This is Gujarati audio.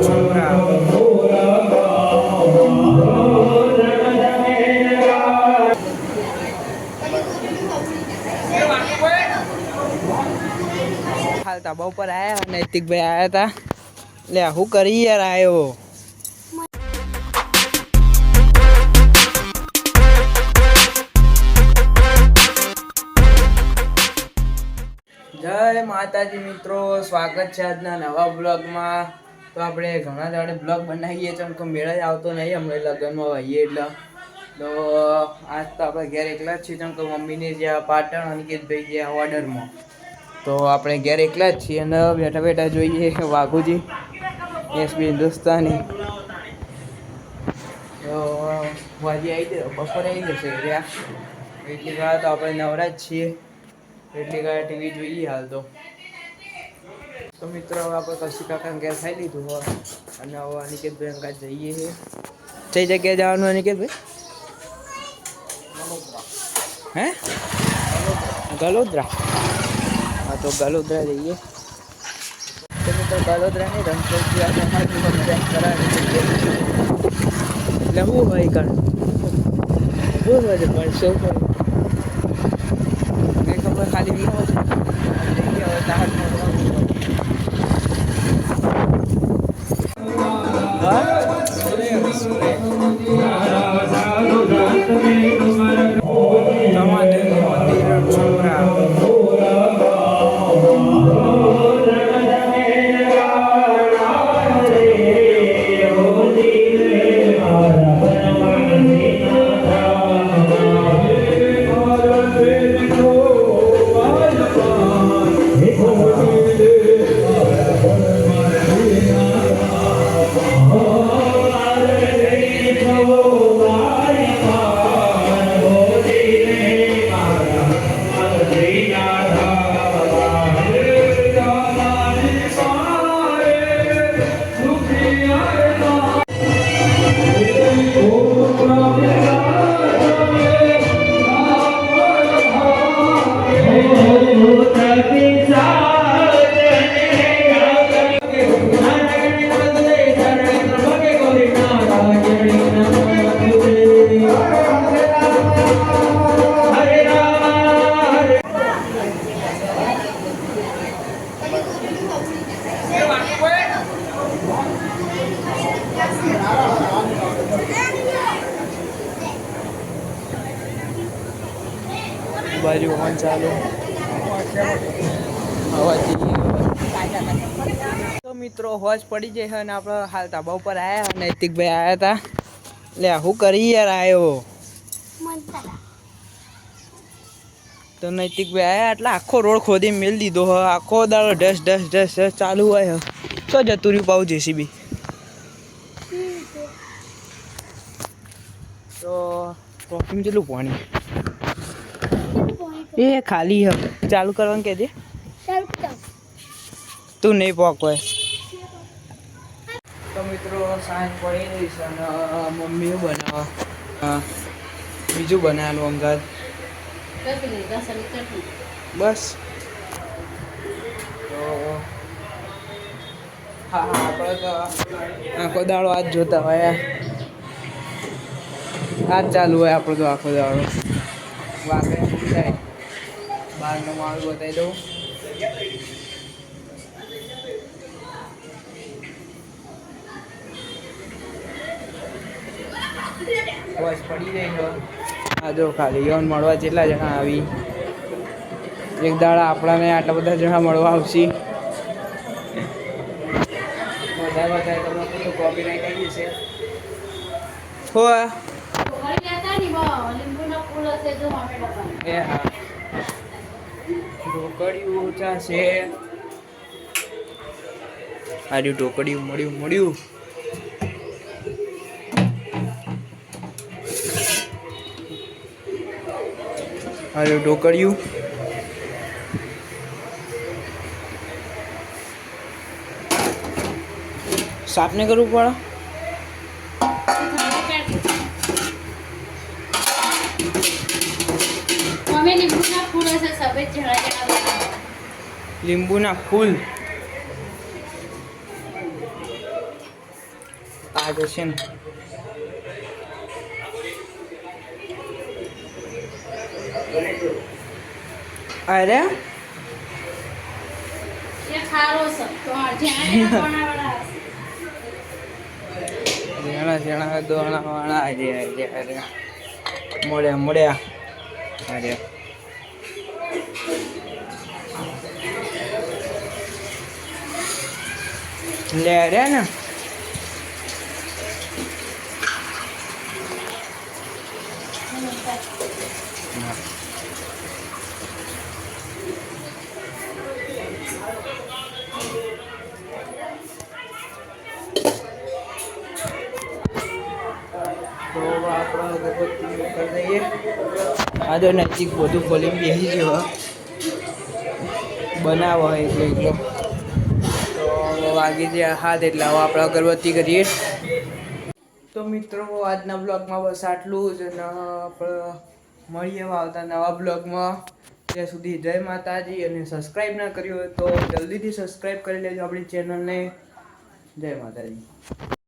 છોકરા હાલતા બહુ પર આયા નૈતિકભાઈ આયા હતા લે હું કરી યાર આવ્યો જય માતાજી મિત્રો, સ્વાગત છે આજના નવા બ્લોગમાં। તો આપણે ઘણા દાડે બ્લોગ બનાવીએ છીએ કે મેળા જ આવતો નહીં, હમણાં લગ્નમાં આવીએ એટલે તો આજ તો આપણે ઘેર એકલા જ છીએ કેમ કે મમ્મીને જ્યાં પાટણ અનિકેતભાઈ જ્યાં ઓર્ડરમાં તો આપણે ઘેર એકલા જ છીએ અને બેઠા બેઠા જોઈએ વાઘુજી એસબી હિન્દુસ્તાની તો વાજી આવી જાય બપોરે આવી જશે રહ્યા એટલી વાર તો આપણે નવરા જ છીએ એટલી વાર ટીવી જોઈએ હાલ તો મિત્રો હવે આપણે કશી કાકા ઘેર ખાઈ લીધું હોય અને હવે અનિકેતભાઈ અંગા જઈએ છે કઈ જગ્યાએ જવાનું અનિકેતભાઈ? હે ગલોદરા? હા તો ગલોદરા જઈએ તો મિત્રો ગલોદરા નહીં રણછોડજી આજે એટલે શું હોય કણ શું હોય છે પણ શું હોય કંઈ ખબર ખાલી નહીં હોય જઈએ હવે તાર બાજુ હોન ચાલુ તો મિત્રો હોજ પડી જાય અને આપણે હાલ ધાબા ઉપર આવ્યા નૈતિકભાઈ આવ્યા હતા લે હું કરી યાર આવ્યો તો નૈતિકભાઈ આવ્યા એટલે આખો રોડ ખોદી મેળ દીધો હ આખો દાડો ઢસ ઢસ ઢસ ઢસ ચાલુ હોય શું જતું રહ્યું પાવું જેસીબી તો ટ્રોફીમાં કેટલું પાણી એ ખાલી હ ચાલુ કરવાનું કે દે તું નહીં પોકવાય તો મિત્રો સાંજ પડી રહી છે અને મમ્મીઓ બનાવવા બીજું બનાવેલું અમદાવાદ બસ તો હા આપણે તો આખો દાડો આજ જોતા હોય આજ ચાલુ હોય આપણો તો આખો દાડો વાગે જાય બહારનો માલ બતાવી દઉં બસ પડી જાય આ જો ખાલી યોન મળવા જેટલા જણા આવી એક દાડા આપણાને આટલા બધા જણા મળવા આવશે વધારે તમને કોપીરાઈટ આવી જશે હો એ હા ઢોકળિયું ચાશે આર્યું ઢોકળિયું મળ્યું આર્યું ઢોકળિયું સાપને કરવું પડે લીંબુના ફૂલ આ જશે ને અરે જણા દોણા વાળા અરે મળ્યા અરે લે રે ને તો આપણે કરી દઈએ આ તો નજીક બધું ખોલીને બેસી ગયો બનાવો હોય એટલે તો વાગી જાય હાથ એટલે હવે આપણે અગરબત્તી કરીએ. તો મિત્રો આજના બ્લોગમાં બસ આટલું જ અને આપણે મળીએ આવતા નવા બ્લોગમાં. ત્યાં સુધી જય માતાજી અને સબસ્ક્રાઈબ ના કર્યું હોય તો જલ્દીથી સબસ્ક્રાઈબ કરી લેજો આપણી ચેનલને. જય માતાજી.